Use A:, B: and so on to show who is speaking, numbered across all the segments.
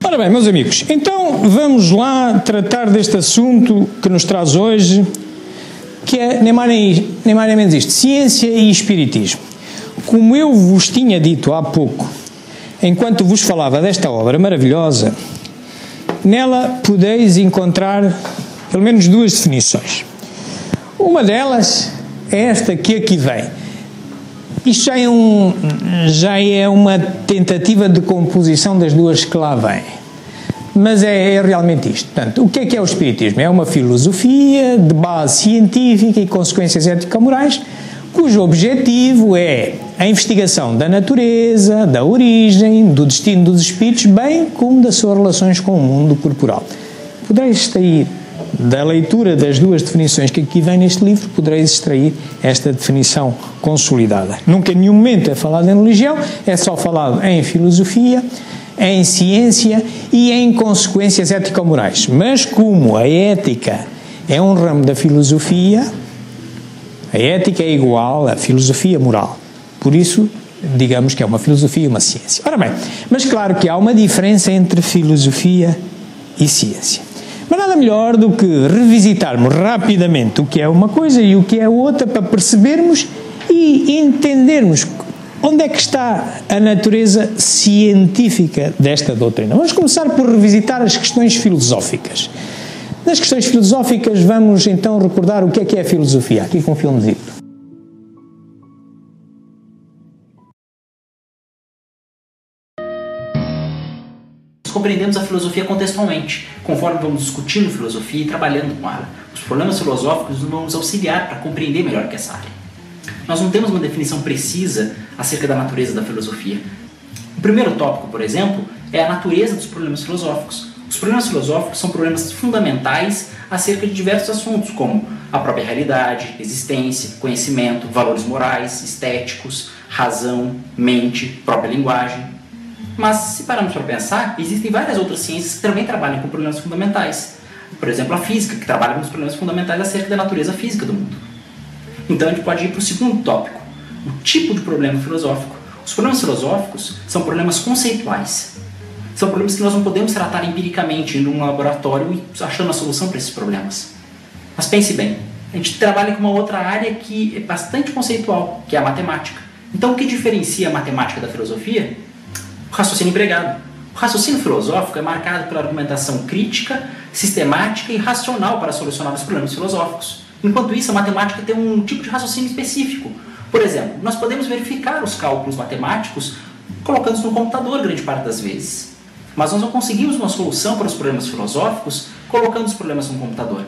A: Ora bem, meus amigos, então vamos lá tratar deste assunto que nos traz hoje, que é nem mais nem menos isto, ciência e espiritismo. Como eu vos tinha dito há pouco, enquanto vos falava desta obra maravilhosa, nela podeis encontrar pelo menos duas definições. Uma delas é esta que aqui vem. Isto já é uma tentativa de composição das duas que lá vêm. Mas é realmente isto. Portanto, o que é o espiritismo? É uma filosofia de base científica e consequências ético-morais, cujo objetivo é a investigação da natureza, da origem, do destino dos espíritos, bem como das suas relações com o mundo corporal. Podeis extrair da leitura das duas definições que aqui vem neste livro, podereis extrair esta definição consolidada. Nunca em nenhum momento é falado em religião, é só falado em filosofia, em ciência e em consequências ético-morais. Mas como a ética é um ramo da filosofia, a ética é igual à filosofia moral. Por isso, digamos que é uma filosofia e uma ciência. Ora bem, mas claro que há uma diferença entre filosofia e ciência. Mas nada melhor do que revisitarmos rapidamente o que é uma coisa e o que é outra para percebermos e entendermos onde é que está a natureza científica desta doutrina. Vamos começar por revisitar as questões filosóficas. Nas questões filosóficas vamos então recordar o que é a filosofia. Aqui com um filmezito.
B: Compreendemos a filosofia contextualmente, conforme vamos discutindo filosofia e trabalhando com ela. Os problemas filosóficos nos vão nos auxiliar para compreender melhor que essa área. Nós não temos uma definição precisa acerca da natureza da filosofia. O primeiro tópico, por exemplo, é a natureza dos problemas filosóficos. Os problemas filosóficos são problemas fundamentais acerca de diversos assuntos, como a própria realidade, existência, conhecimento, valores morais, estéticos, razão, mente, própria linguagem. Mas, se pararmos para pensar, existem várias outras ciências que também trabalham com problemas fundamentais. Por exemplo, a física, que trabalha com os problemas fundamentais acerca da natureza física do mundo. Então, a gente pode ir para o segundo tópico, o tipo de problema filosófico. Os problemas filosóficos são problemas conceituais. São problemas que nós não podemos tratar empiricamente em um laboratório e achando a solução para esses problemas. Mas pense bem, a gente trabalha com uma outra área que é bastante conceitual, que é a matemática. Então, o que diferencia a matemática da filosofia? O raciocínio empregado. O raciocínio filosófico é marcado pela argumentação crítica, sistemática e racional para solucionar os problemas filosóficos. Enquanto isso, a matemática tem um tipo de raciocínio específico. Por exemplo, nós podemos verificar os cálculos matemáticos colocando-os no computador grande parte das vezes. Mas nós não conseguimos uma solução para os problemas filosóficos colocando os problemas no computador.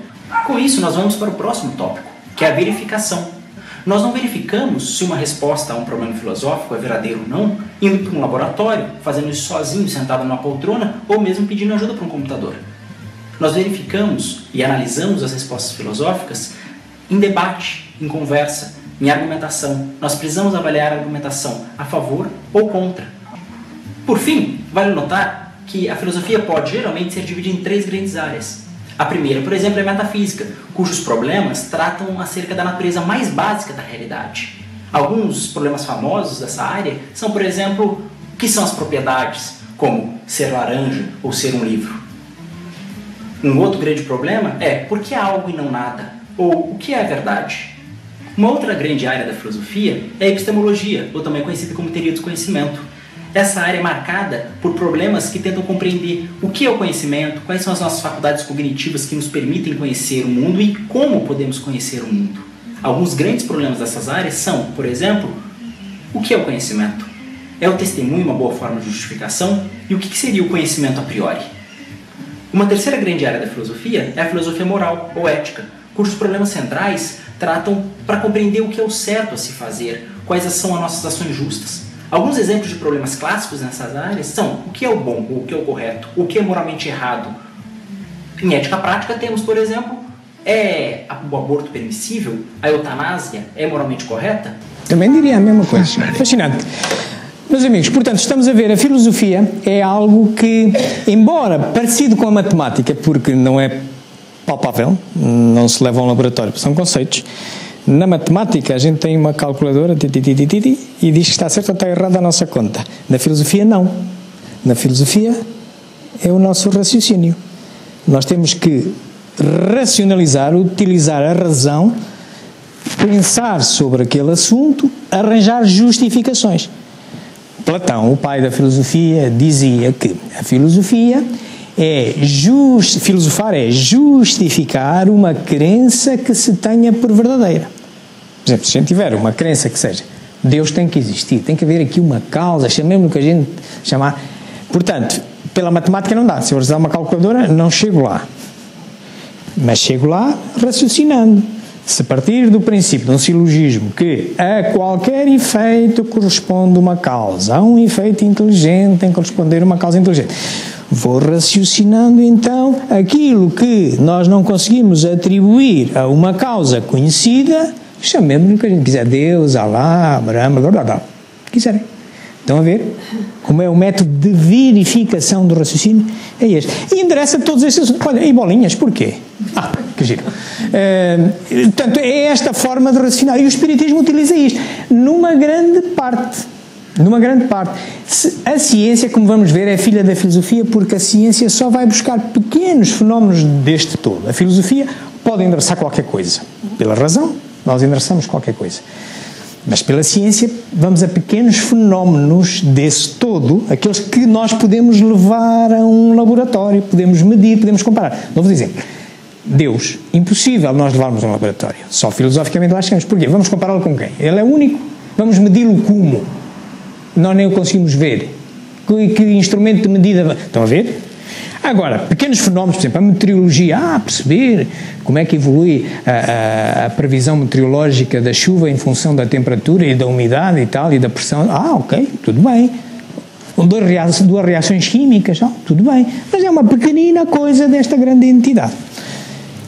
B: Com isso, nós vamos para o próximo tópico, que é a verificação. Nós não verificamos se uma resposta a um problema filosófico é verdadeira ou não, indo para um laboratório, fazendo isso sozinho, sentado numa poltrona, ou mesmo pedindo ajuda para um computador. Nós verificamos e analisamos as respostas filosóficas em debate, em conversa, em argumentação. Nós precisamos avaliar a argumentação a favor ou contra. Por fim, vale notar que a filosofia pode geralmente ser dividida em três grandes áreas. A primeira, por exemplo, é a metafísica, cujos problemas tratam acerca da natureza mais básica da realidade. Alguns problemas famosos dessa área são, por exemplo, o que são as propriedades, como ser laranja ou ser um livro. Um outro grande problema é por que algo e não nada, ou o que é a verdade. Uma outra grande área da filosofia é a epistemologia, ou também conhecida como teoria do conhecimento. Essa área é marcada por problemas que tentam compreender o que é o conhecimento, quais são as nossas faculdades cognitivas que nos permitem conhecer o mundo e como podemos conhecer o mundo. Alguns grandes problemas dessas áreas são, por exemplo, o que é o conhecimento? É o testemunho uma boa forma de justificação? E o que seria o conhecimento a priori? Uma terceira grande área da filosofia é a filosofia moral ou ética, cujos problemas centrais tratam para compreender o que é o certo a se fazer, quais são as nossas ações justas. Alguns exemplos de problemas clássicos nessas áreas são o que é o bom, o que é o correto, o que é moralmente errado. Em ética prática temos, por exemplo, é o aborto permissível? A eutanásia é moralmente correta?
A: Também diria a mesma coisa. Fascinante. Meus amigos, portanto, estamos a ver, a filosofia é algo que, embora parecido com a matemática, porque não é palpável, não se leva a um laboratório, são conceitos. Na matemática, a gente tem uma calculadora e diz que está certo ou está errado a nossa conta. Na filosofia, não. Na filosofia, é o nosso raciocínio. Nós temos que racionalizar, utilizar a razão, pensar sobre aquele assunto, arranjar justificações. Platão, o pai da filosofia, dizia que a filosofia filosofar é justificar uma crença que se tenha por verdadeira. Por exemplo, se a gente tiver uma crença que seja Deus tem que existir, tem que haver aqui uma causa, chamemos-lhe o que a gente chamar. Portanto, pela matemática não dá. Se eu usar uma calculadora, não chego lá. Mas chego lá raciocinando. Se partir do princípio de um silogismo que a qualquer efeito corresponde uma causa, a um efeito inteligente tem que corresponder uma causa inteligente. Vou raciocinando então aquilo que nós não conseguimos atribuir a uma causa conhecida, chamemos-lhe o que a gente quiser, Deus, Alá, Brahma, blá blá blá, quiserem. Estão a ver? Como é o método de verificação do raciocínio? É este. E endereça todos estes assuntos. Olha, e bolinhas, porquê? Que giro. Portanto, é esta forma de raciocinar. E o Espiritismo utiliza isto numa grande parte. Numa grande parte. A ciência, como vamos ver, é filha da filosofia, porque a ciência só vai buscar pequenos fenómenos deste todo. A filosofia pode endereçar qualquer coisa. Pela razão, nós endereçamos qualquer coisa. Mas pela ciência vamos a pequenos fenómenos desse todo, aqueles que nós podemos levar a um laboratório, podemos medir, podemos comparar. Novo exemplo. Deus, impossível nós levarmos a um laboratório. Só filosoficamente lá chegamos. Porquê? Vamos compará-lo com quem? Ele é único. Vamos medi-lo como? Nós nem o conseguimos ver. Que instrumento de medida? Estão a ver? Agora, pequenos fenómenos, por exemplo, a meteorologia, perceber como é que evolui a previsão meteorológica da chuva em função da temperatura e da umidade e tal, e da pressão. Ok, tudo bem. Duas reações químicas, tudo bem. Mas é uma pequenina coisa desta grande entidade.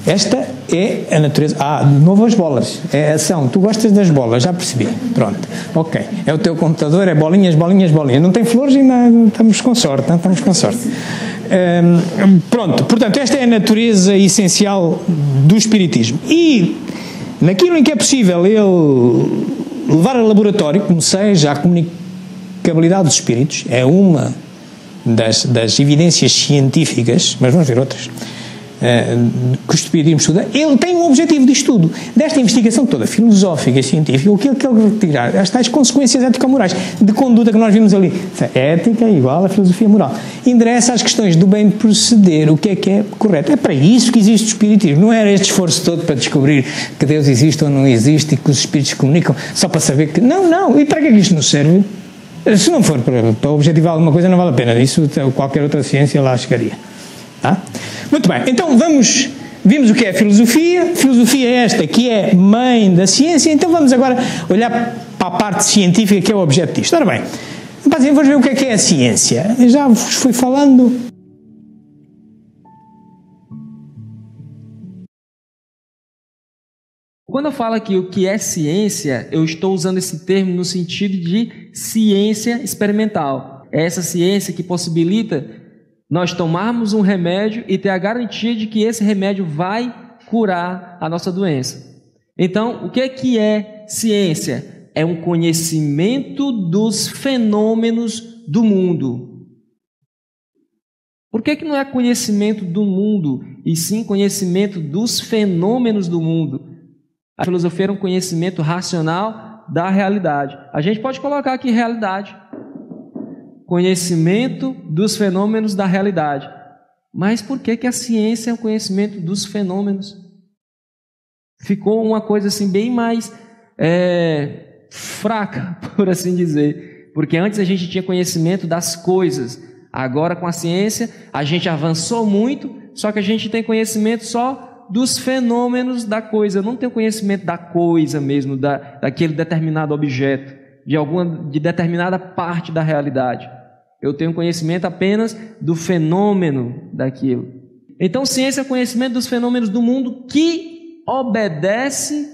A: Esta é a natureza. De novo as bolas. É a ação. Tu gostas das bolas, já percebi. Pronto. Ok. É o teu computador, é bolinhas, bolinhas, bolinhas. Não tem flores e ainda estamos com sorte. Não? Estamos com sorte. Pronto. Portanto, esta é a natureza essencial do Espiritismo. E naquilo em que é possível ele levar a laboratório, como seja a comunicabilidade dos espíritos, é uma das evidências científicas, mas vamos ver outras, que o Espiritismo estuda. Ele tem um objetivo de estudo desta investigação toda, filosófica e científica, o que ele quer retirar, as tais consequências ético-morais de conduta que nós vimos ali. Ética igual a filosofia moral. Endereça as questões do bem de proceder, o que é correto. É para isso que existe o Espiritismo. Não era este esforço todo para descobrir que Deus existe ou não existe e que os espíritos comunicam só para saber que... Não. E para que é que isto nos serve? Se não for para objetivar alguma coisa, não vale a pena. Isso qualquer outra ciência lá chegaria. Tá? Muito bem, então vimos o que é a filosofia. Filosofia é esta que é mãe da ciência. Então vamos agora olhar para a parte científica, que é o objeto disto. Ora bem, vamos ver o que é a ciência. Eu já vos fui falando.
C: Quando eu falo aqui o que é ciência, eu estou usando esse termo no sentido de ciência experimental. É essa ciência que possibilita nós tomarmos um remédio e ter a garantia de que esse remédio vai curar a nossa doença. Então, o que é ciência? É um conhecimento dos fenômenos do mundo. Por que não é conhecimento do mundo, e sim conhecimento dos fenômenos do mundo? A filosofia era um conhecimento racional da realidade. A gente pode colocar aqui realidade. Conhecimento dos fenômenos da realidade. Mas por que a ciência é o conhecimento dos fenômenos? Ficou uma coisa assim bem mais fraca, por assim dizer. Porque antes a gente tinha conhecimento das coisas. Agora com a ciência a gente avançou muito, só que a gente tem conhecimento só dos fenômenos da coisa. Eu não tenho conhecimento da coisa mesmo, daquele determinado objeto, de determinada parte da realidade. Eu tenho conhecimento apenas do fenômeno daquilo. Então, ciência é o conhecimento dos fenômenos do mundo que obedece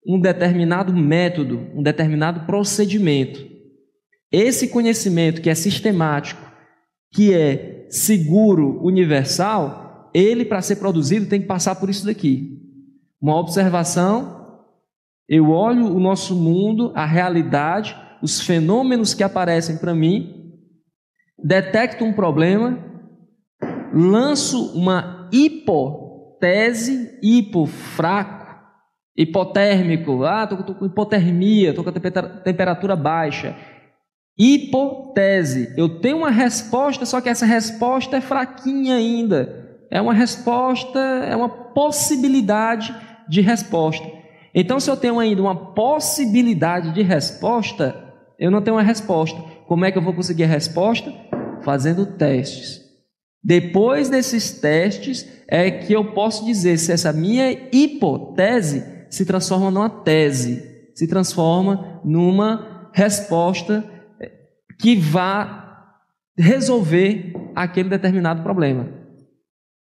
C: um determinado método, um determinado procedimento. Esse conhecimento que é sistemático, que é seguro, universal, ele, para ser produzido, tem que passar por isso daqui. Uma observação, eu olho o nosso mundo, a realidade, os fenômenos que aparecem para mim, detecto um problema, lanço uma hipótese, fraco, hipotérmico, estou com hipotermia, estou com a temperatura baixa. Hipótese, eu tenho uma resposta, só que essa resposta é fraquinha ainda. É uma resposta, é uma possibilidade de resposta. Então, se eu tenho ainda uma possibilidade de resposta, eu não tenho uma resposta. Como é que eu vou conseguir a resposta? Fazendo testes. Depois desses testes é que eu posso dizer se essa minha hipótese se transforma numa tese, se transforma numa resposta que vá resolver aquele determinado problema.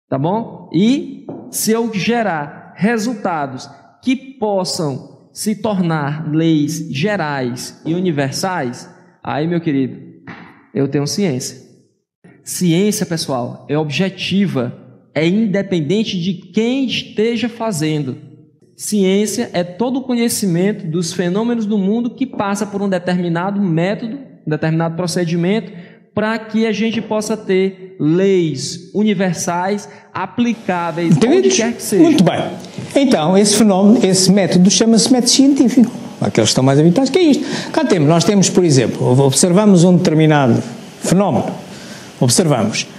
C: Tá bom? E se eu gerar resultados que possam se tornar leis gerais e universais, aí, meu querido, eu tenho ciência. Ciência, pessoal, é objetiva, é independente de quem esteja fazendo. Ciência é todo o conhecimento dos fenômenos do mundo que passa por um determinado método, um determinado procedimento, para que a gente possa ter leis universais aplicáveis onde quer que seja.
A: Muito bem. Então, esse fenómeno, esse método chama-se método científico. Aqueles que estão mais habituados, que é isto. Nós temos, por exemplo, observamos um determinado fenómeno,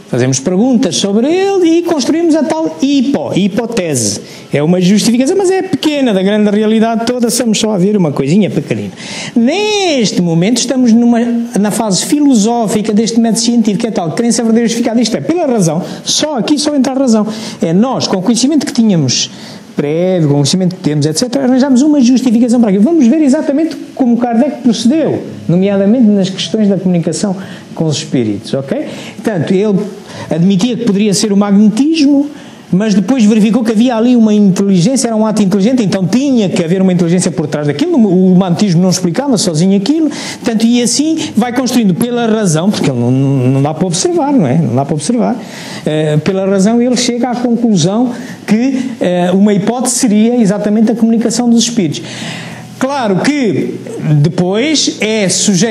A: fazemos perguntas sobre ele e construímos a tal hipótese. É uma justificação, mas é pequena, da grande realidade toda, estamos só a ver uma coisinha pequenina. Neste momento estamos na fase filosófica deste método científico, que é tal, crença verdadeira justificada. Isto é, pela razão, só entra a razão. É nós, com o conhecimento que tínhamos prévio, com o conhecimento que temos, etc., arranjamos uma justificação para aquilo. Vamos ver exatamente como Kardec procedeu, nomeadamente nas questões da comunicação com os espíritos, ok? Portanto, ele admitia que poderia ser o magnetismo, mas depois verificou que havia ali uma inteligência, era um ato inteligente, então tinha que haver uma inteligência por trás daquilo, o magnetismo não explicava sozinho aquilo, portanto, e assim vai construindo pela razão, porque ele não dá para observar, não é? Não dá para observar. Pela razão ele chega à conclusão que uma hipótese seria exatamente a comunicação dos espíritos. Claro que depois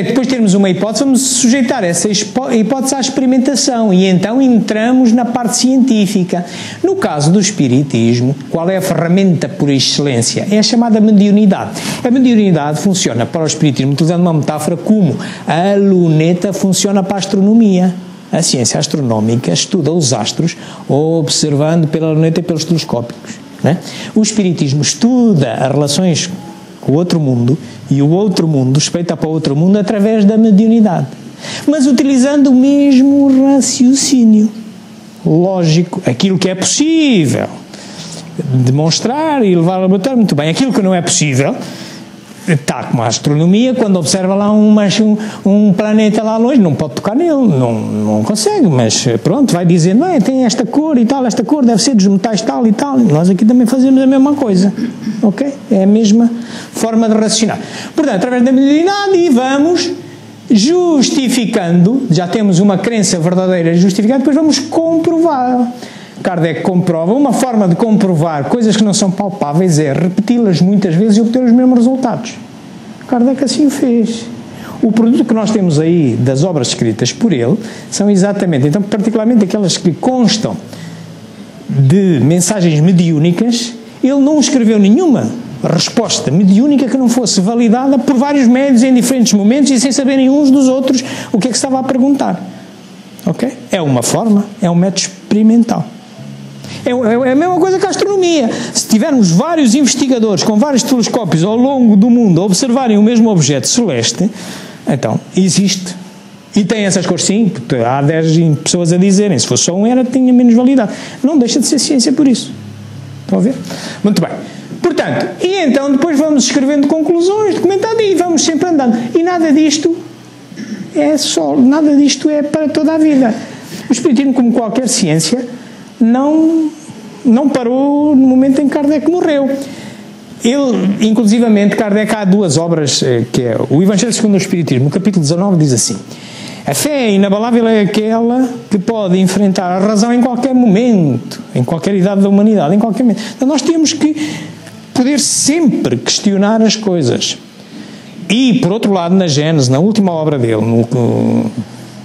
A: depois de termos uma hipótese, vamos sujeitar essa hipótese à experimentação e então entramos na parte científica. No caso do espiritismo, qual é a ferramenta por excelência? É a chamada mediunidade. A mediunidade funciona para o espiritismo, utilizando uma metáfora, como a luneta funciona para a astronomia. A ciência astronómica estuda os astros observando pela luneta e pelos telescópicos, né? O espiritismo estuda as relações com o outro mundo e o outro mundo espreita para o outro mundo através da mediunidade, mas utilizando o mesmo raciocínio lógico, aquilo que é possível demonstrar e levar ao laboratório, muito bem. Aquilo que não é possível está como a astronomia, quando observa lá um planeta lá longe, não pode tocar nele, não consegue, mas pronto, vai dizer, não é, tem esta cor e tal, esta cor deve ser dos metais tal e tal. Nós aqui também fazemos a mesma coisa, ok? É a mesma forma de raciocinar. Portanto, através da mediunidade, e vamos justificando, já temos uma crença verdadeira justificada, depois vamos comprovar. Kardec comprova, uma forma de comprovar coisas que não são palpáveis é repeti-las muitas vezes e obter os mesmos resultados. Kardec assim o fez. O produto que nós temos aí das obras escritas por ele são exatamente, então particularmente aquelas que constam de mensagens mediúnicas. Ele não escreveu nenhuma resposta mediúnica que não fosse validada por vários médios em diferentes momentos e sem saberem uns dos outros o que é que estava a perguntar. Ok? É uma forma, é um método experimental. É a mesma coisa que a astronomia. Se tivermos vários investigadores com vários telescópios ao longo do mundo a observarem o mesmo objeto celeste, então existe. E tem essas cores, sim, há 10 pessoas a dizerem, se fosse só um tinha menos validade. Não deixa de ser ciência por isso. Estão a ver? Muito bem. Portanto, e então depois vamos escrevendo conclusões, documentando e vamos sempre andando. E nada disto é para toda a vida. O espiritismo, como qualquer ciência, não parou no momento em que Kardec morreu. Ele, inclusivamente, Kardec, há 2 obras, que é o Evangelho segundo o Espiritismo, no capítulo 19, diz assim: a fé inabalável é aquela que pode enfrentar a razão em qualquer momento, em qualquer idade da humanidade, em qualquer momento. Então nós temos que poder sempre questionar as coisas. E, por outro lado, na Gênese, na última obra dele,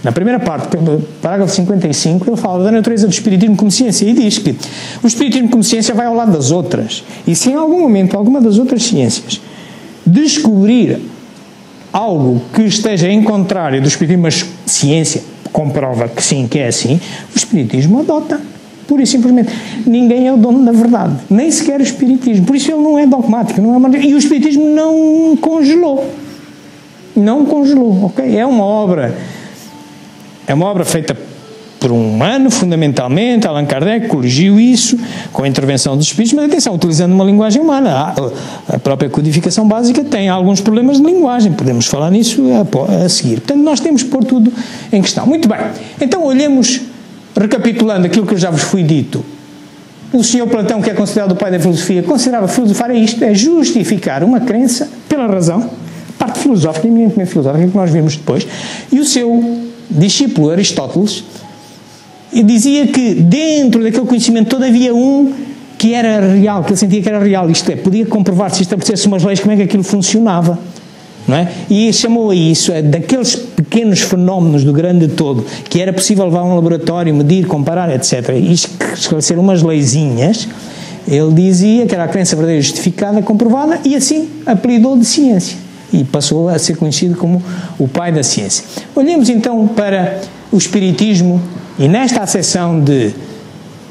A: na primeira parte, parágrafo 55, ele fala da natureza do espiritismo como ciência e diz que o espiritismo como ciência vai ao lado das outras. E se em algum momento alguma das outras ciências descobrir algo que esteja em contrário do espiritismo, mas ciência comprova que sim, que é assim, o espiritismo adota. Pura e simplesmente. Ninguém é o dono da verdade. Nem sequer o espiritismo. Por isso ele não é dogmático. E o espiritismo não congelou. Não congelou, ok? É uma obra feita por um humano, fundamentalmente. Allan Kardec corrigiu isso com a intervenção dos espíritos, mas atenção, utilizando uma linguagem humana. A própria codificação básica tem alguns problemas de linguagem, podemos falar nisso a seguir. Portanto, nós temos que pôr tudo em questão. Muito bem, então olhemos, recapitulando aquilo que eu já vos fui dito. O senhor Platão, que é considerado o pai da filosofia, considerava filosofar isto, é justificar uma crença pela razão, parte filosófica, eminentemente filosófica, que nós vimos depois, e o seu discípulo Aristóteles dizia que dentro daquele conhecimento todo havia um que era real, que ele sentia que era real, isto é, podia comprovar-se, estabelecesse umas leis, como é que aquilo funcionava, não é? E chamou a isso, daqueles pequenos fenómenos do grande todo, que era possível levar a um laboratório, medir, comparar, etc., e esclarecer umas leizinhas, ele dizia que era a crença verdadeira justificada, comprovada, e assim apelidou de ciência, e passou a ser conhecido como o pai da ciência. Olhemos então para o espiritismo, e nesta acessão de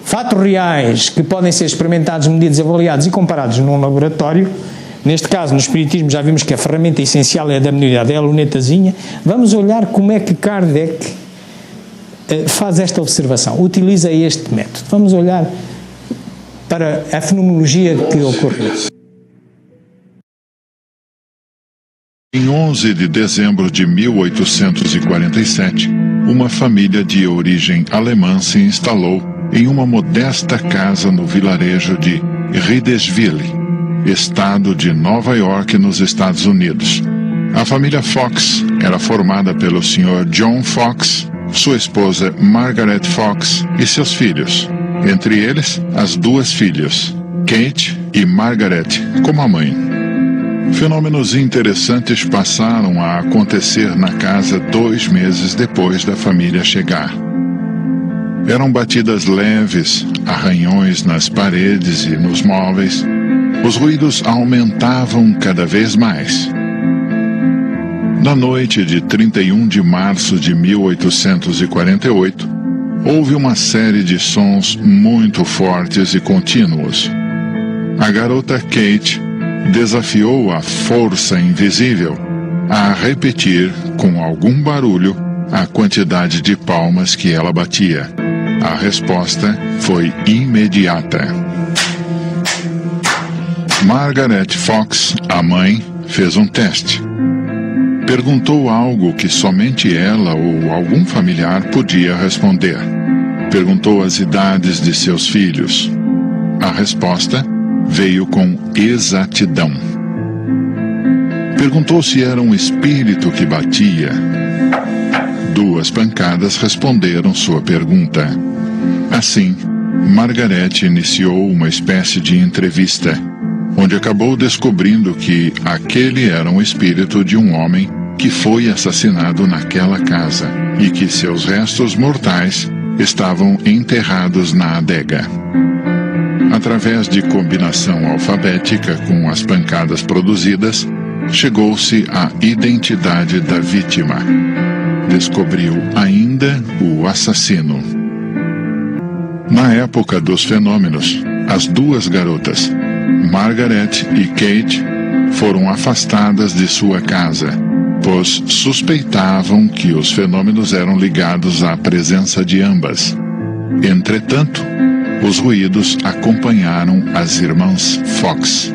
A: fatos reais que podem ser experimentados, medidos, avaliados e comparados num laboratório, neste caso no espiritismo já vimos que a ferramenta essencial é a da mediunidade, é a lunetazinha, vamos olhar como é que Kardec faz esta observação, utiliza este método. Vamos olhar para a fenomenologia que ocorreu.
D: Em 11 de dezembro de 1847, uma família de origem alemã se instalou em uma modesta casa no vilarejo de Riedesville, estado de Nova York, nos Estados Unidos. A família Fox era formada pelo Sr. John Fox, sua esposa Margaret Fox e seus filhos, entre eles as duas filhas, Kate e Margaret, como a mãe. Fenômenos interessantes passaram a acontecer na casa 2 meses depois da família chegar. Eram batidas leves, arranhões nas paredes e nos móveis. Os ruídos aumentavam cada vez mais. Na noite de 31 de março de 1848, houve uma série de sons muito fortes e contínuos. A garota Kate desafiou a força invisível a repetir, com algum barulho, a quantidade de palmas que ela batia. A resposta foi imediata. Margaret Fox, a mãe, fez um teste. Perguntou algo que somente ela ou algum familiar podia responder. Perguntou as idades de seus filhos. A resposta veio com exatidão. Perguntou se era um espírito que batia. 2 pancadas responderam sua pergunta. Assim, Margaret iniciou uma espécie de entrevista, onde acabou descobrindo que aquele era um espírito de um homem que foi assassinado naquela casa e que seus restos mortais estavam enterrados na adega. Através de combinação alfabética com as pancadas produzidas, chegou-se à identidade da vítima. Descobriu ainda o assassino. Na época dos fenômenos, as 2 garotas, Margaret e Kate, foram afastadas de sua casa, pois suspeitavam que os fenômenos eram ligados à presença de ambas. Entretanto, os ruídos acompanharam as irmãs Fox.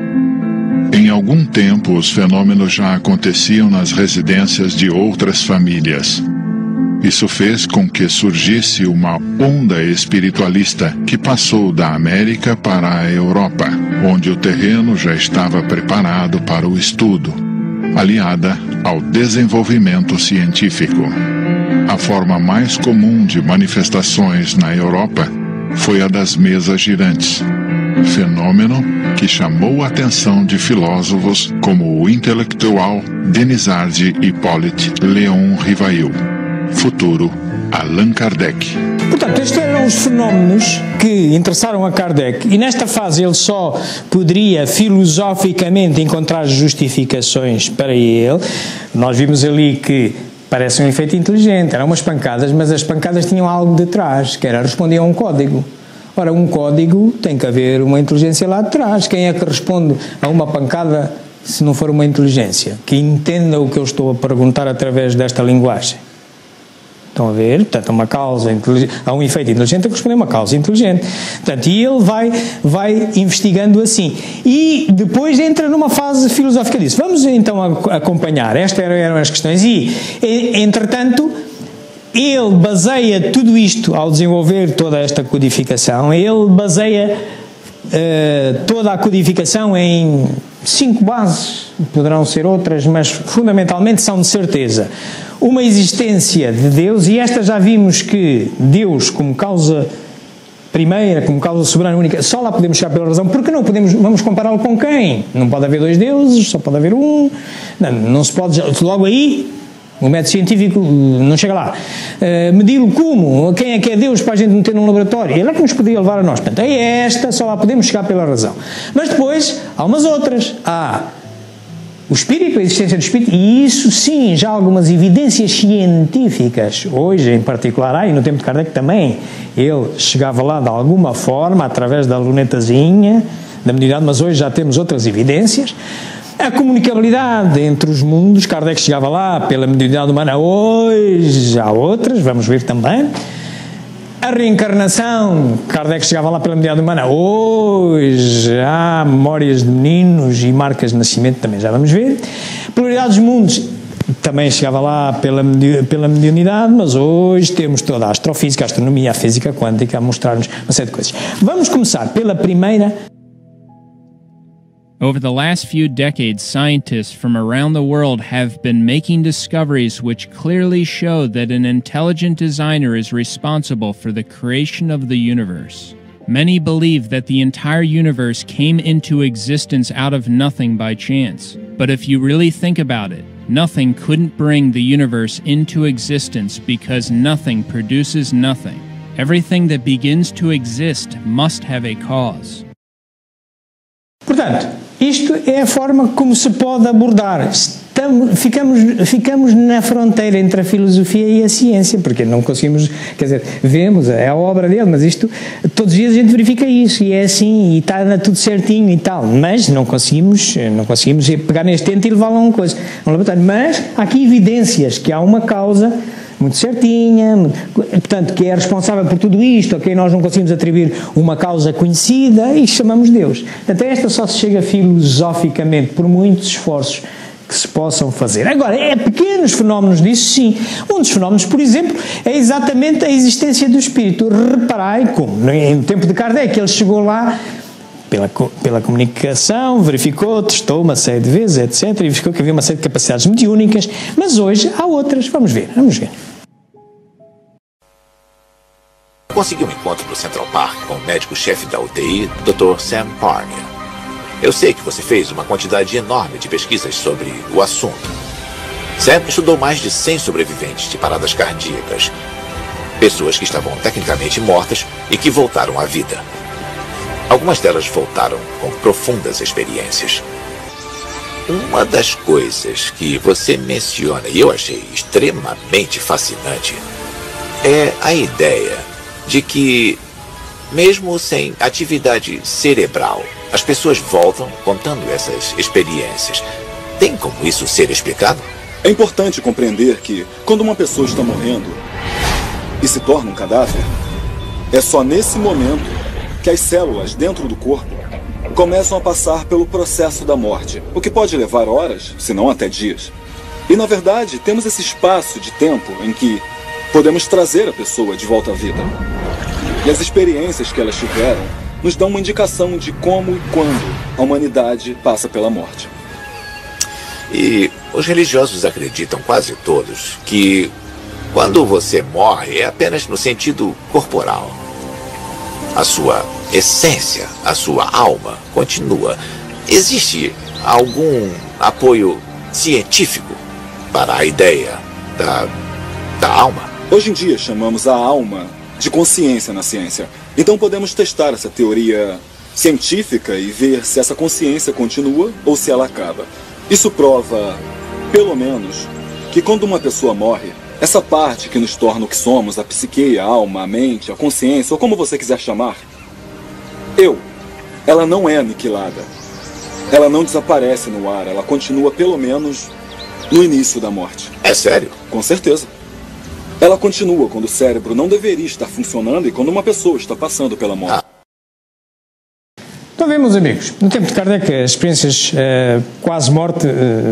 D: Em algum tempo, os fenômenos já aconteciam nas residências de outras famílias. Isso fez com que surgisse uma onda espiritualista que passou da América para a Europa, onde o terreno já estava preparado para o estudo, aliada ao desenvolvimento científico. A forma mais comum de manifestações na Europa foi a das mesas girantes, fenômeno que chamou a atenção de filósofos como o intelectual Denisard Hippolyte Léon Rivail Futuro, Allan Kardec.
A: Portanto, estes eram os fenómenos que interessaram a Kardec, e nesta fase ele só poderia filosoficamente encontrar justificações para ele. Nós vimos ali que parece um efeito inteligente, eram umas pancadas, mas as pancadas tinham algo de trás, que era responder a um código. Ora, um código tem que haver uma inteligência lá de trás. Quem é que responde a uma pancada se não for uma inteligência que entenda o que eu estou a perguntar através desta linguagem? Estão a ver? Portanto, uma causa inteligente, há um efeito inteligente a corresponder a uma causa inteligente. Portanto, e ele vai investigando assim. E depois entra numa fase filosófica disso. Vamos então acompanhar. Estas eram as questões. E, entretanto, ele baseia tudo isto ao desenvolver toda esta codificação. Ele baseia toda a codificação em 5 bases. Poderão ser outras, mas fundamentalmente são de certeza. Uma existência de Deus, e esta já vimos que Deus, como causa primeira, como causa soberana única, só lá podemos chegar pela razão, porque não podemos, vamos compará-lo com quem? Não pode haver 2 deuses, só pode haver um, não se pode, logo aí, o método científico não chega lá. Medi-lo como? Quem é que é Deus para a gente meter num laboratório? Ele é que nos podia levar a nós. Portanto, é esta, só lá podemos chegar pela razão. Mas depois, há umas outras. Há o Espírito, a existência do Espírito, e isso sim, já há algumas evidências científicas, hoje em particular, e no tempo de Kardec também, ele chegava lá de alguma forma, através da lunetazinha, da mediunidade, mas hoje já temos outras evidências. A comunicabilidade entre os mundos, Kardec chegava lá pela mediunidade humana, hoje há outras, vamos ver também. A reencarnação, Kardec chegava lá pela mediunidade humana, hoje há memórias de meninos e marcas de nascimento, também já vamos ver. Pluralidade dos mundos, também chegava lá pela mediunidade, mas hoje temos toda a astrofísica, a astronomia, a física quântica a mostrar-nos uma série de coisas. Vamos começar pela primeira.
E: Over the last few decades, scientists from around the world have been making discoveries which clearly show that an intelligent designer is responsible for the creation of the universe. Many believe that the entire universe came into existence out of nothing by chance. But if you really think about it, nothing couldn't bring the universe into existence because nothing produces nothing. Everything that begins to exist must have a cause.
A: Portanto, isto é a forma como se pode abordar. Ficamos na fronteira entre a filosofia e a ciência, porque não conseguimos, quer dizer, vemos, é a obra dele, mas isto, todos os dias a gente verifica isso, e é assim, e está tudo certinho e tal, mas não conseguimos pegar neste ente e levá-lo a uma coisa. Mas há aqui evidências que há uma causa muito certinha, portanto, que é responsável por tudo isto, a quem nós não conseguimos atribuir uma causa conhecida, e chamamos Deus. Portanto, esta só se chega filosoficamente por muitos esforços que se possam fazer. Agora, é pequenos fenómenos disso, sim. Um dos fenómenos, por exemplo, é exatamente a existência do Espírito. Reparai como, no tempo de Kardec, ele chegou lá pela comunicação, verificou, testou uma série de vezes, etc., e verificou que havia uma série de capacidades mediúnicas, mas hoje há outras. Vamos ver.
F: Consegui um encontro no Central Park com o médico-chefe da UTI, Dr. Sam Parker. Eu sei que você fez uma quantidade enorme de pesquisas sobre o assunto. Sam estudou mais de 100 sobreviventes de paradas cardíacas. Pessoas que estavam tecnicamente mortas e que voltaram à vida. Algumas delas voltaram com profundas experiências. Uma das coisas que você menciona, e eu achei extremamente fascinante, é a ideia de que, mesmo sem atividade cerebral, as pessoas voltam contando essas experiências. Tem como isso ser explicado?
G: É importante compreender que, quando uma pessoa está morrendo e se torna um cadáver, é só nesse momento que as células dentro do corpo começam a passar pelo processo da morte, o que pode levar horas, se não até dias. E, na verdade, temos esse espaço de tempo em que podemos trazer a pessoa de volta à vida. E as experiências que elas tiveram nos dão uma indicação de como e quando a humanidade passa pela morte.
F: E os religiosos acreditam, quase todos, que quando você morre é apenas no sentido corporal. A sua essência, a sua alma continua. Existe algum apoio científico para a ideia da Da alma?
G: Hoje em dia chamamos a alma de consciência na ciência. Então podemos testar essa teoria científica e ver se essa consciência continua ou se ela acaba. Isso prova, pelo menos, que quando uma pessoa morre, essa parte que nos torna o que somos, a psique, a alma, a mente, a consciência, ou como você quiser chamar, ela não é aniquilada. Ela não desaparece no ar, ela continua pelo menos no início da morte.
F: É sério?
G: Com certeza. Ela continua quando o cérebro não deveria estar funcionando e quando uma pessoa está passando pela morte.
A: Então, vê, meus amigos, no tempo de Kardec, as experiências quase morte,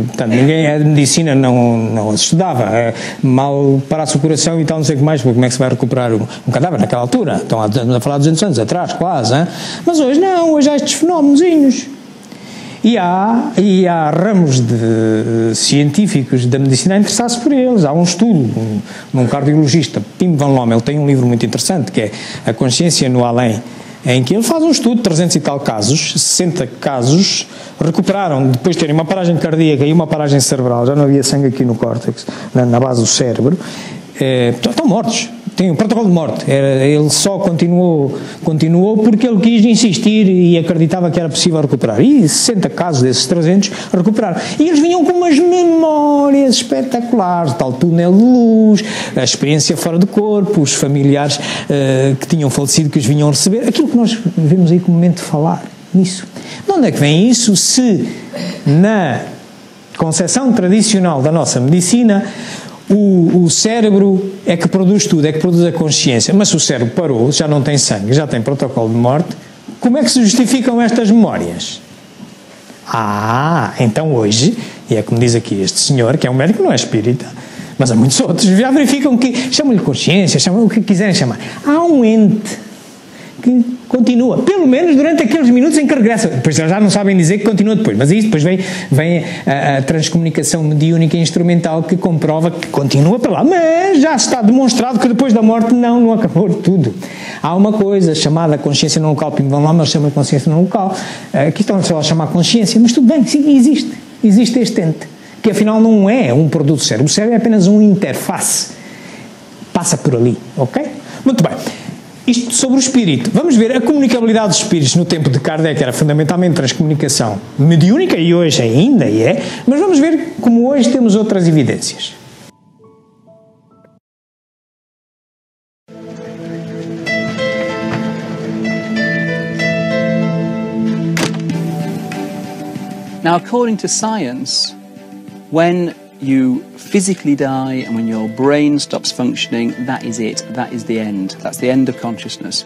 A: portanto, ninguém, a medicina não as estudava. Mal parasse o coração e tal, não sei o que mais, como é que se vai recuperar um cadáver naquela altura? Estão a falar de 200 anos atrás, quase, hein? Mas hoje não, hoje há estes fenómenozinhos. E há ramos científicos da medicina a interessar-se por eles. Há um estudo num cardiologista, Pim Van Lommel, ele tem um livro muito interessante, que é A Consciência no Além, em que ele faz um estudo de 300 e tal casos, 60 casos recuperaram, depois de terem uma paragem cardíaca e uma paragem cerebral, já não havia sangue aqui no córtex, na base do cérebro, estão mortos. Tem um protocolo de morte. Ele só continuou porque ele quis insistir e acreditava que era possível recuperar. E 60 casos desses 300 recuperaram. E eles vinham com umas memórias espetaculares, tal túnel de luz, a experiência fora do corpo, os familiares que tinham falecido que os vinham receber. Aquilo que nós vemos aí como momento de falar nisso. De onde é que vem isso se na concepção tradicional da nossa medicina o cérebro é que produz tudo, é que produz a consciência, mas se o cérebro parou, já não tem sangue, já tem protocolo de morte, como é que se justificam estas memórias? Então hoje, e é como diz aqui este senhor, que é um médico, não é espírita, mas há muitos outros, já verificam que, chamam-lhe consciência, chamam o que quiserem chamar, há um ente que continua, pelo menos durante aqueles minutos em que regressa. Depois já não sabem dizer que continua depois, mas isso depois vem a transcomunicação mediúnica instrumental que comprova que continua para lá, mas já está demonstrado que depois da morte não acabou tudo. Há uma coisa chamada consciência não local, Pim Van Lommel chama consciência não local, aqui estão a chamar consciência, mas tudo bem, sim, existe este ente, que afinal não é um produto do cérebro, o cérebro é apenas uma interface, passa por ali, ok? Muito bem. Isto sobre o espírito. Vamos ver a comunicabilidade dos espíritos no tempo de Kardec era fundamentalmente transcomunicação mediúnica e hoje ainda é, mas vamos ver como hoje temos outras evidências.
H: Now, according to science, when you physically die and when your brain stops functioning, that is it. That is the end. That's the end of consciousness.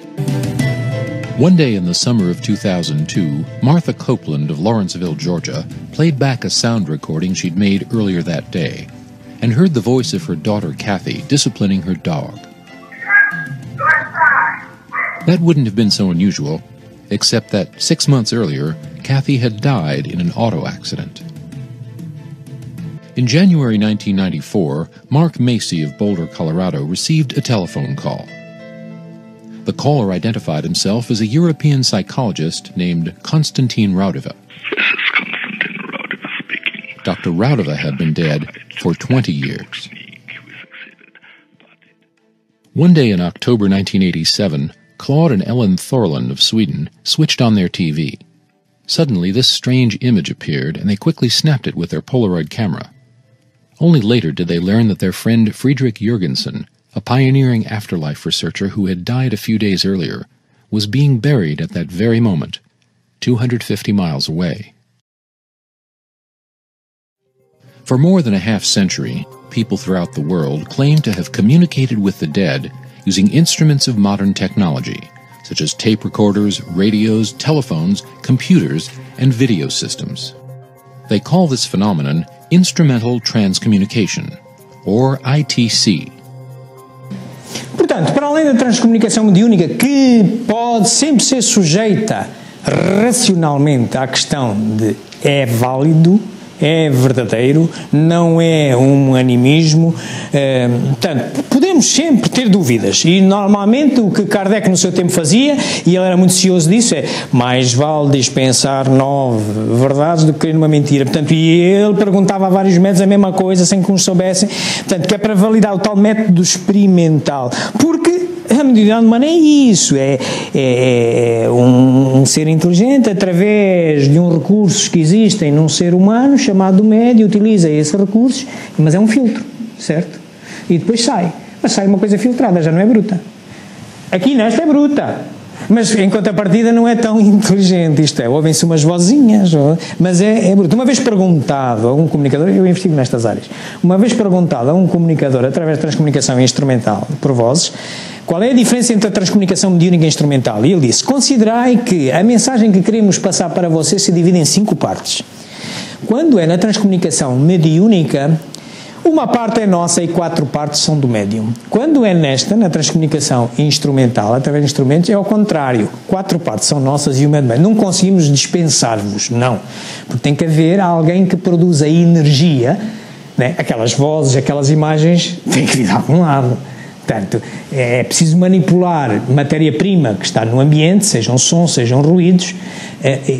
I: One day in the summer of 2002, Martha Copeland of Lawrenceville, Georgia, played back a sound recording she'd made earlier that day and heard the voice of her daughter Kathy disciplining her dog. That wouldn't have been so unusual, except that 6 months earlier, Kathy had died in an auto accident. In January 1994, Mark Macy of Boulder, Colorado, received a telephone call. The caller identified himself as a European psychologist named Konstantin Raudova.
J: This is Konstantin Raudova speaking.
I: Dr. Raudova had been dead for 20 years. One day in October 1987, Claude and Ellen Thorland of Sweden switched on their TV. Suddenly, this strange image appeared, and they quickly snapped it with their Polaroid camera. Only later did they learn that their friend Friedrich Jürgensen, a pioneering afterlife researcher who had died a few days earlier, was being buried at that very moment, 250 miles away. For more than a half-century, people throughout the world claimed to have communicated with the dead using instruments of modern technology, such as tape recorders, radios, telephones, computers, and video systems. They call this phenomenon Instrumental Transcommunication, or ITC.
A: Portanto, para além da transcomunicação mediúnica, que pode sempre ser sujeita racionalmente à questão de é válido, é verdadeiro, não é um animismo. Portanto, podemos sempre ter dúvidas, e normalmente o que Kardec no seu tempo fazia, e ele era muito cioso disso, é mais vale dispensar 9 verdades do que crer numa mentira. Portanto, e ele perguntava a vários métodos a mesma coisa sem que uns soubessem, portanto, que é para validar o tal método experimental, porque a mediunidade humana é isso, é um ser inteligente através de um recursos que existem num ser humano chamado médio, utiliza esses recursos, mas é um filtro, certo? E depois sai, mas sai uma coisa filtrada, já não é bruta. Aqui nesta é bruta, mas em contrapartida não é tão inteligente, isto é, ouvem-se umas vozinhas, mas é bruto. Uma vez perguntado a um comunicador, eu investigo nestas áreas, uma vez perguntado a um comunicador através de transcomunicação instrumental por vozes, qual é a diferença entre a transcomunicação mediúnica e instrumental? E ele disse, considerai que a mensagem que queremos passar para você se divide em 5 partes. Quando é na transcomunicação mediúnica, uma parte é nossa e 4 partes são do médium. Quando é nesta, na transcomunicação instrumental, através de instrumentos, é ao contrário. 4 partes são nossas e o médium. Não conseguimos dispensar-vos, não. Porque tem que haver alguém que produza energia, né? Aquelas vozes, aquelas imagens, tem que vir de algum lado. Portanto, é preciso manipular matéria-prima que está no ambiente, sejam sons, sejam ruídos,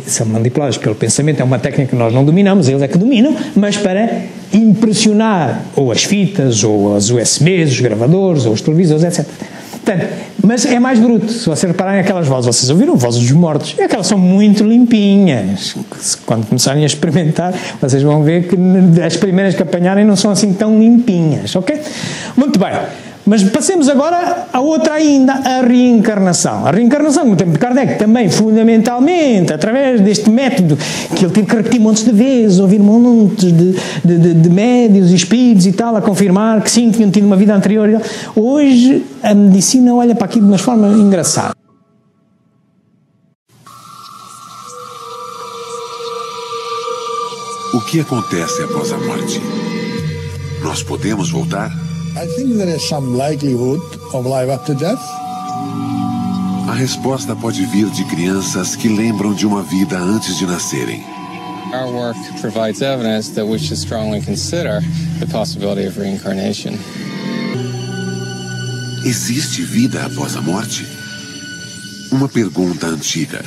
A: são manipulados pelo pensamento, é uma técnica que nós não dominamos, eles é que dominam, mas para impressionar ou as fitas, ou as USBs, os gravadores, ou os televisores, etc. Portanto, mas é mais bruto, se vocês repararem aquelas vozes, vocês ouviram vozes dos mortos, aquelas são muito limpinhas, quando começarem a experimentar, vocês vão ver que as primeiras que apanharem não são assim tão limpinhas, ok? Muito bem. Mas passemos agora a outra ainda, a reencarnação. A reencarnação, no tempo de Kardec, também fundamentalmente, através deste método, que ele teve que repetir montes de vezes, ouvir montes de médios e espíritos e tal, a confirmar que sim, tinham tido uma vida anterior. Hoje, a medicina olha para aquilo de uma forma engraçada.
K: O que acontece após a morte? Nós podemos voltar?
L: I think there is some likelihood of life after death.
K: A resposta pode vir de crianças que lembram de uma vida antes de nascerem.
M: Our work provides evidence that we should strongly consider the possibility of reincarnation.
K: Existe vida após a morte? Uma pergunta antiga.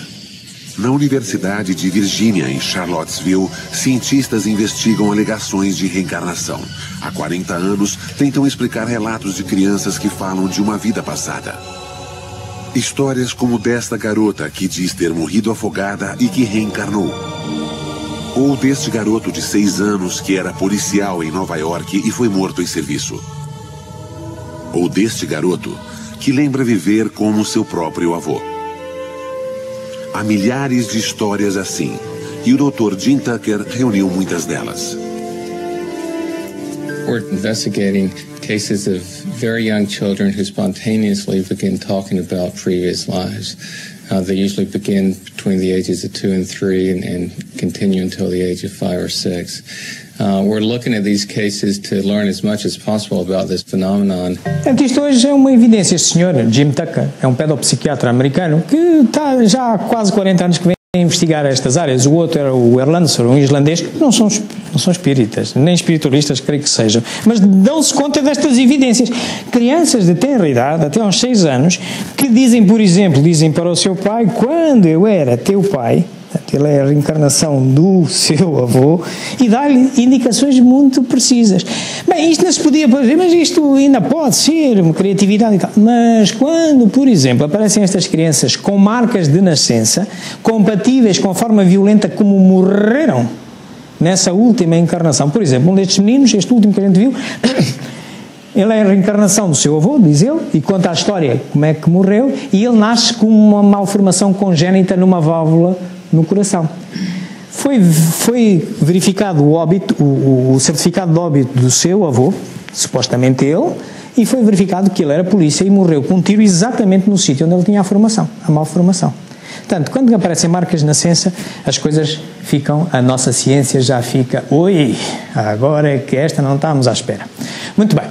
K: Na Universidade de Virgínia, em Charlottesville, cientistas investigam alegações de reencarnação. Há 40 anos, tentam explicar relatos de crianças que falam de uma vida passada. Histórias como desta garota que diz ter morrido afogada e que reencarnou. Ou deste garoto de 6 anos que era policial em Nova York e foi morto em serviço. Ou deste garoto que lembra viver como seu próprio avô. Há milhares de histórias assim, e o Dr. Jim Tucker reuniu muitas delas.
M: We're investigating cases of very young children who spontaneously begin talking about previous lives. They usually begin between the ages of 2 and 3 and continue until the age of 5 or 6. We're looking at these cases to learn as much as possible about this phenomenon.
A: Isto hoje é uma evidência. Este senhor, Jim Tucker, é um pedopsiquiatra americano que está já há quase 40 anos que vem a investigar estas áreas. O outro era o Erlandser, um islandês, que não são espíritas, nem espiritualistas, creio que sejam, mas dão-se conta destas evidências. Crianças de tenra idade, até aos 6 anos, que dizem, por exemplo, dizem para o seu pai, quando eu era teu pai, ele é a reencarnação do seu avô, e dá-lhe indicações muito precisas. Bem, isto não se podia fazer, mas isto ainda pode ser uma criatividade e tal. Mas quando, por exemplo, aparecem estas crianças com marcas de nascença, compatíveis com a forma violenta como morreram nessa última encarnação, por exemplo, um destes meninos, este último que a gente viu, ele é a reencarnação do seu avô, diz ele, e conta a história como é que morreu, e ele nasce com uma malformação congénita numa válvula no coração. Foi verificado o óbito, o certificado de óbito do seu avô, supostamente ele, e foi verificado que ele era polícia e morreu com um tiro exatamente no sítio onde ele tinha a malformação. Portanto, quando aparecem marcas de nascença, as coisas ficam, a nossa ciência já fica, oi, agora é que esta não estamos à espera. Muito bem.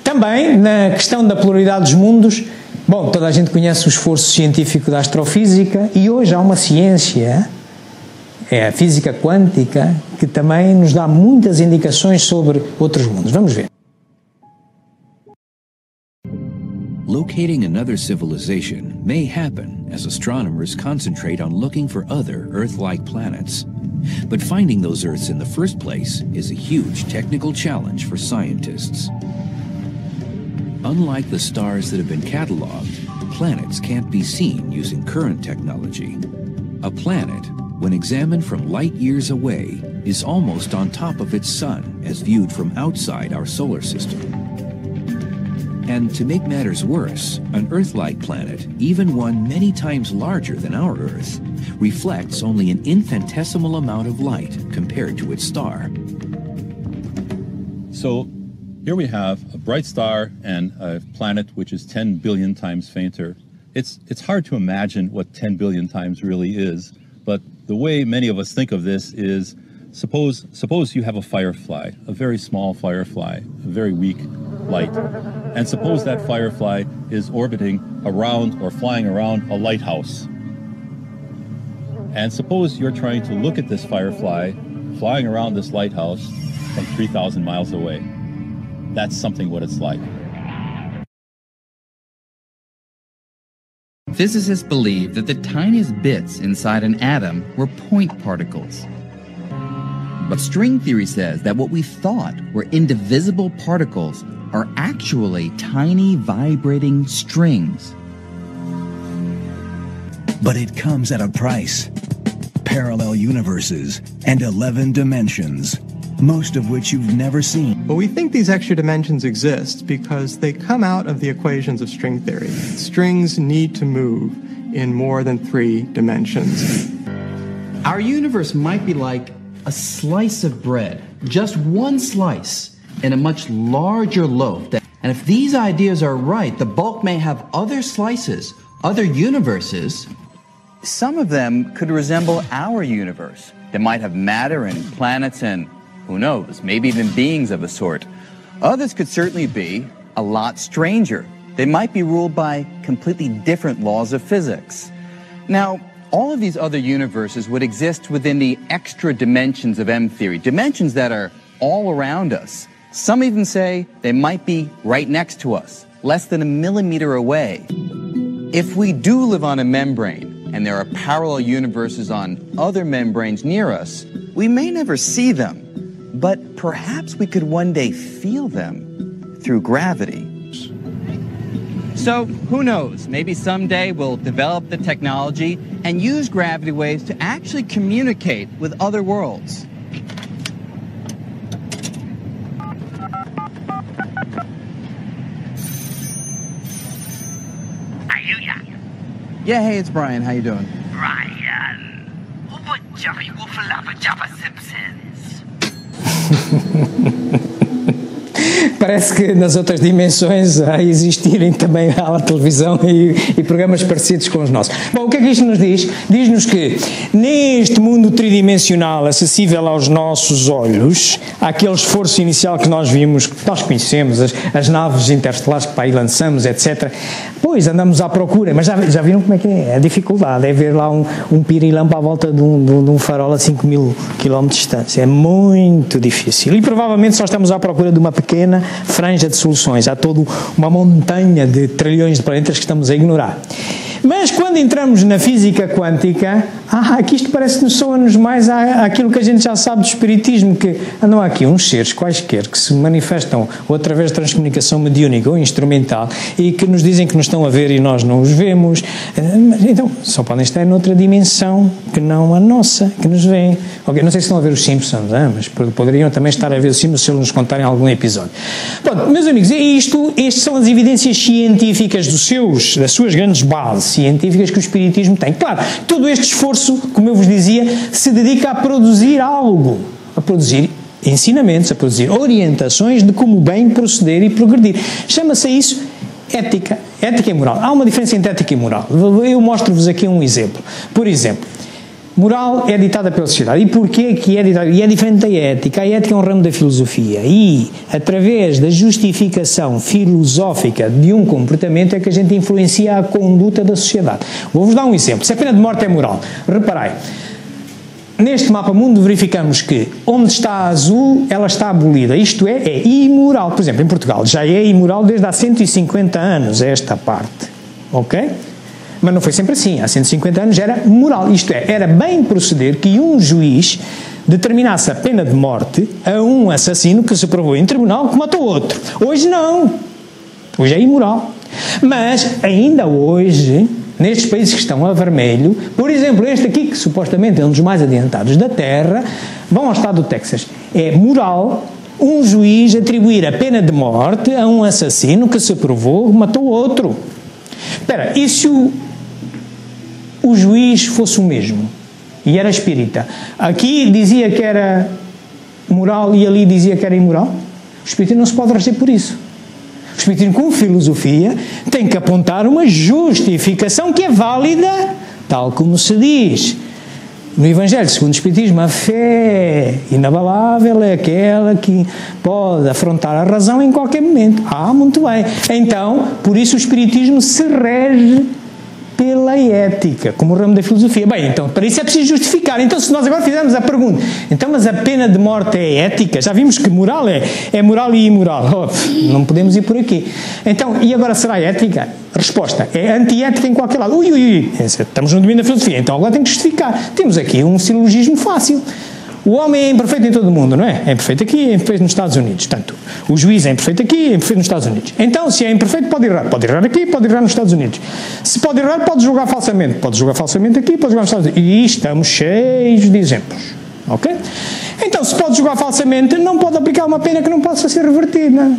A: Também, na questão da pluralidade dos mundos, bom, toda a gente conhece o esforço científico da astrofísica e hoje há uma ciência É a física quântica que também nos dá muitas indicações sobre outros mundos. Vamos ver.
N: Locating another civilization may happen as astronomers concentrate on looking for other Earth-like planets. But finding those Earths in the first place is a huge technical challenge for scientists. Unlike the stars that have been cataloged, planets can't be seen using current technology. A planet, when examined from light years away, is almost on top of its sun as viewed from outside our solar system. And to make matters worse, an Earth-like planet, even one many times larger than our Earth, reflects only an infinitesimal amount of light compared to its star.
O: So here we have a bright star and a planet which is 10 billion times fainter. It's hard to imagine what 10 billion times really is, but the way many of us think of this is, suppose you have a firefly, a very small firefly, a very weak light. And suppose that firefly is orbiting around or flying around a lighthouse. And suppose you're trying to look at this firefly flying around this lighthouse from 3,000 miles away. That's something what it's like.
P: Physicists believe that the tiniest bits inside an atom were point particles. But string theory says that what we thought were indivisible particles are actually tiny vibrating strings.
Q: But it comes at a price. Parallel universes and 11 dimensions, most of which you've never seen.
R: Well, we think these extra dimensions exist because they come out of the equations of string theory. Strings need to move in more than 3 dimensions.
S: Our universe might be like a slice of bread, just one slice in a much larger loaf. And if these ideas are right, the bulk may have other slices, other universes.
H: Some of them could resemble our universe. They might have matter and planets and, who knows, maybe even beings of a sort. Others could certainly be a lot stranger. They might be ruled by completely different laws of physics. Now, all of these other universes would exist within the extra dimensions of M-theory, dimensions that are all around us. Some even say they might be right next to us, less than a millimeter away. If we do live on a membrane, and there are parallel universes on other membranes near us, we may never see them, but perhaps we could one day feel them through gravity. So, who knows, maybe someday we'll develop the technology and use gravity waves to actually communicate with other worlds. Yeah, hey, it's Brian. How you doing?
T: Brian, what Jerry Wolfalava Java Simpsons?
A: Parece que nas outras dimensões a existirem também a televisão e programas parecidos com os nossos. Bom, o que é que isto nos diz? Diz-nos que neste mundo tridimensional acessível aos nossos olhos, há aquele esforço inicial que nós vimos, que nós conhecemos, as naves interestelares que para aí lançamos, etc. Pois, andamos à procura, mas já viram como é que é? A dificuldade é ver lá um pirilampo à volta de um farol a 5.000 km de distância. É muito difícil. E provavelmente só estamos à procura de uma pequena franja de soluções. Há toda uma montanha de trilhões de planetas que estamos a ignorar. Mas quando entramos na física quântica, aqui isto parece-nos soa-nos mais àquilo que a gente já sabe do espiritismo, que andam aqui uns seres quaisquer que se manifestam ou através de transcomunicação mediúnica ou instrumental e que nos dizem que nos estão a ver e nós não os vemos. Então, só podem estar noutra dimensão que não a nossa, que nos vêem. Okay, não sei se estão a ver os Simpsons, mas poderiam também estar a ver os Simpsons se eles nos contarem algum episódio. Bom, meus amigos, estas são as evidências científicas das suas grandes bases científicas que o espiritismo tem. Claro, todo este esforço, como eu vos dizia, se dedica a produzir algo, a produzir ensinamentos, a produzir orientações de como bem proceder e progredir. Chama-se isso ética e moral. Há uma diferença entre ética e moral. Eu mostro-vos aqui um exemplo. Por exemplo, moral é ditada pela sociedade. E porquê que é ditada? E é diferente da ética. A ética é um ramo da filosofia. E, através da justificação filosófica de um comportamento, é que a gente influencia a conduta da sociedade. Vou-vos dar um exemplo. Se a pena de morte é moral, reparai, neste mapa mundo verificamos que onde está azul, ela está abolida. Isto é imoral. Por exemplo, em Portugal já é imoral desde há 150 anos esta parte. Ok? Mas não foi sempre assim. Há 150 anos era moral. Isto é, era bem proceder que um juiz determinasse a pena de morte a um assassino que se provou em tribunal que matou outro. Hoje não. Hoje é imoral. Mas ainda hoje, nestes países que estão a vermelho, por exemplo, este aqui, que supostamente é um dos mais adiantados da Terra, vão ao estado do Texas. É moral um juiz atribuir a pena de morte a um assassino que se provou que matou outro. Espera, e se o juiz fosse o mesmo e era espírita? Aqui dizia que era moral e ali dizia que era imoral? O espiritismo não se pode reger por isso. O espiritismo, com filosofia, tem que apontar uma justificação que é válida, tal como se diz no Evangelho segundo o Espiritismo. A fé inabalável é aquela que pode afrontar a razão em qualquer momento. Muito bem. Então, por isso o Espiritismo se rege pela ética, como o ramo da filosofia. Bem, então, para isso é preciso justificar. Então, se nós agora fizermos a pergunta, então, mas a pena de morte é ética? Já vimos que moral é moral e imoral. Não podemos ir por aqui. Então, e agora será ética? Resposta, é antiética em qualquer lado. Estamos no domínio da filosofia, então agora tem que justificar. Temos aqui um silogismo fácil. O homem é imperfeito em todo o mundo, não é? É imperfeito aqui, é imperfeito nos Estados Unidos. Portanto, o juiz é imperfeito aqui, é imperfeito nos Estados Unidos. Então, se é imperfeito, pode errar. Pode errar aqui, pode errar nos Estados Unidos. Se pode errar, pode julgar falsamente. Pode julgar falsamente aqui, pode julgar nos Estados Unidos. E estamos cheios de exemplos. Ok? Então, se pode julgar falsamente, não pode aplicar uma pena que não possa ser revertida.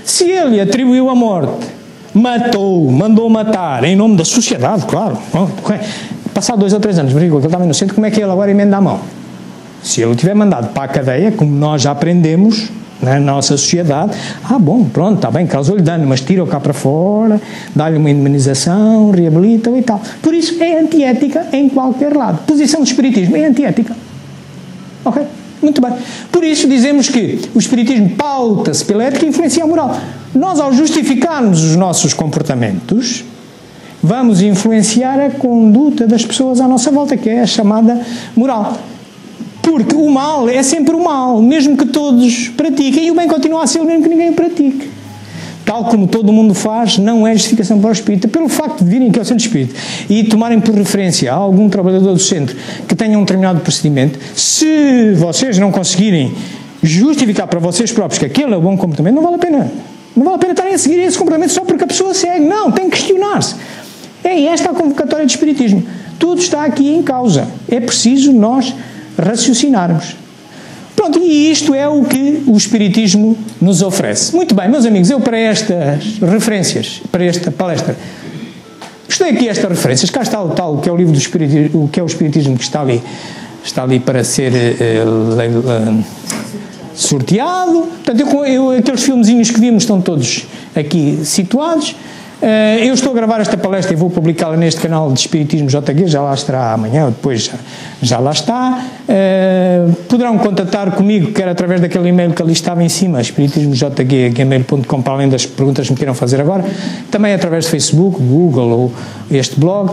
A: Se ele atribuiu a morte, matou, mandou matar, em nome da sociedade, claro. Passado 2 ou 3 anos, verificou que ele estava inocente, como é que ele agora emenda a mão? Se ele o tiver mandado para a cadeia, como nós já aprendemos na nossa sociedade, bom, pronto, está bem, causou-lhe dano, mas tira-o cá para fora, dá-lhe uma indemnização, reabilita-o e tal. Por isso é antiética em qualquer lado. Posição do espiritismo é antiética. Ok? Muito bem. Por isso dizemos que o espiritismo pauta-se pela ética e influencia a moral. Nós, ao justificarmos os nossos comportamentos, vamos influenciar a conduta das pessoas à nossa volta, que é a chamada moral. Porque o mal é sempre o mal, mesmo que todos pratiquem, e o bem continua a ser o mesmo que ninguém o pratique. Tal como todo mundo faz, não é justificação para o espírita. Pelo facto de virem aqui ao centro espírita e tomarem por referência algum trabalhador do centro que tenha um determinado procedimento, se vocês não conseguirem justificar para vocês próprios que aquele é o bom comportamento, não vale a pena. Não vale a pena estarem a seguir esse comportamento só porque a pessoa segue. Não, tem que questionar-se. É esta a convocatória do espiritismo. Tudo está aqui em causa. É preciso nós raciocinarmos. Pronto, e isto é o que o espiritismo nos oferece. Muito bem, meus amigos, eu para estas referências, para esta palestra, estudei aqui estas referências. Cá está o tal, que é o livro do espiritismo, o que é o espiritismo, que está ali para ser sorteado. Portanto, aqueles filmezinhos que vimos estão todos aqui situados. Eu estou a gravar esta palestra e vou publicá-la neste canal de Espiritismo JG, já lá estará amanhã ou depois, já lá está. Poderão contatar comigo, quer através daquele e-mail que ali estava em cima, espiritismojg@gmail.com, para além das perguntas que me queiram fazer agora, também através do Facebook, Google ou este blog.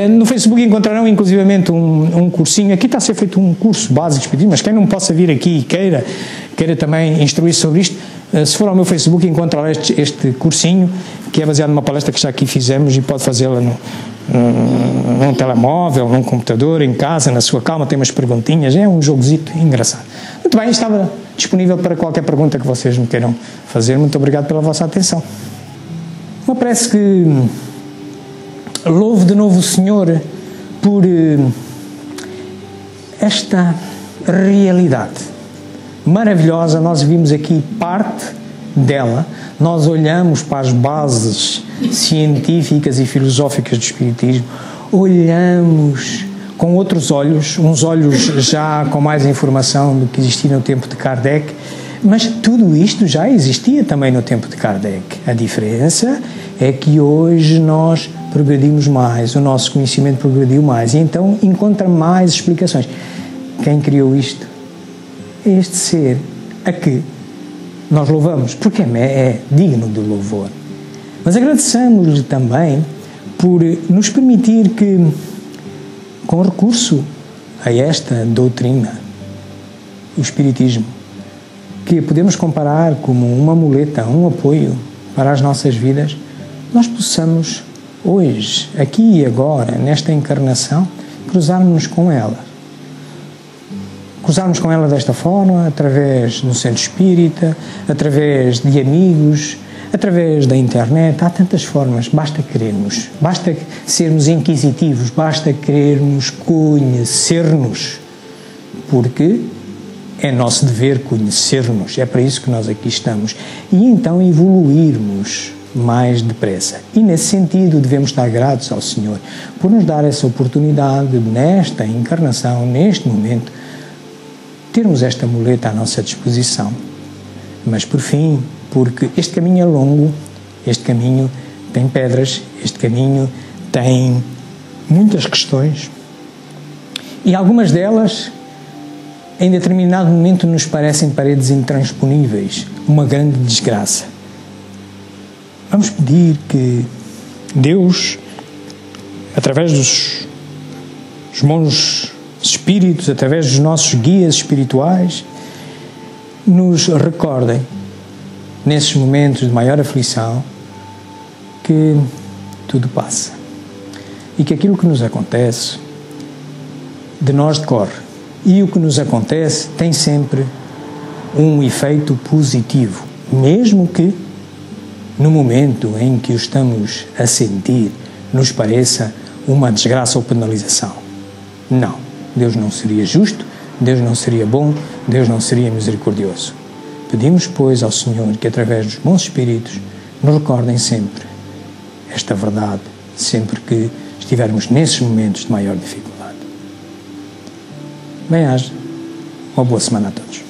A: No Facebook encontrarão inclusivamente um cursinho, aqui está a ser feito um curso básico de Espiritismo, mas quem não possa vir aqui e queira também instruir sobre isto, se for ao meu Facebook encontrará este cursinho, que é baseado numa palestra que já aqui fizemos e pode fazê-la num telemóvel, num computador, em casa, na sua calma, tem umas perguntinhas, é um jogozito engraçado. Muito bem, estava disponível para qualquer pergunta que vocês me queiram fazer. Muito obrigado pela vossa atenção. Me parece que louvo de novo o Senhor por esta realidade maravilhosa. Nós vimos aqui parte dela, nós olhamos para as bases científicas e filosóficas do Espiritismo, olhamos com outros olhos, uns olhos já com mais informação do que existia no tempo de Kardec, mas tudo isto já existia também no tempo de Kardec. A diferença é que hoje nós progredimos mais, o nosso conhecimento progrediu mais, e então encontra mais explicações. Quem criou isto? Este ser a que nós louvamos, porque é digno de louvor. Mas agradeçamos-lhe também por nos permitir que, com recurso a esta doutrina, o Espiritismo, que podemos comparar como uma muleta, um apoio para as nossas vidas, nós possamos hoje, aqui e agora, nesta encarnação, cruzarmos-nos com ela. Cruzarmos com ela desta forma, através do centro espírita, através de amigos, através da internet. Há tantas formas, basta querermos, basta sermos inquisitivos, basta querermos conhecer-nos, porque é nosso dever conhecer-nos, é para isso que nós aqui estamos, e então evoluirmos mais depressa. E nesse sentido devemos estar gratos ao Senhor por nos dar essa oportunidade nesta encarnação, neste momento, termos esta muleta à nossa disposição. Mas por fim, porque este caminho é longo, este caminho tem pedras, este caminho tem muitas questões, e algumas delas em determinado momento nos parecem paredes intransponíveis, uma grande desgraça. Vamos pedir que Deus, através dos bons espíritos, através dos nossos guias espirituais, nos recordem, nesses momentos de maior aflição, que tudo passa e que aquilo que nos acontece de nós decorre. E o que nos acontece tem sempre um efeito positivo, mesmo que no momento em que o estamos a sentir nos pareça uma desgraça ou penalização. Não, Deus não seria justo, Deus não seria bom, Deus não seria misericordioso. Pedimos, pois, ao Senhor que através dos bons espíritos nos recordem sempre esta verdade, sempre que estivermos nesses momentos de maior dificuldade. Bem-aja, uma boa semana a todos.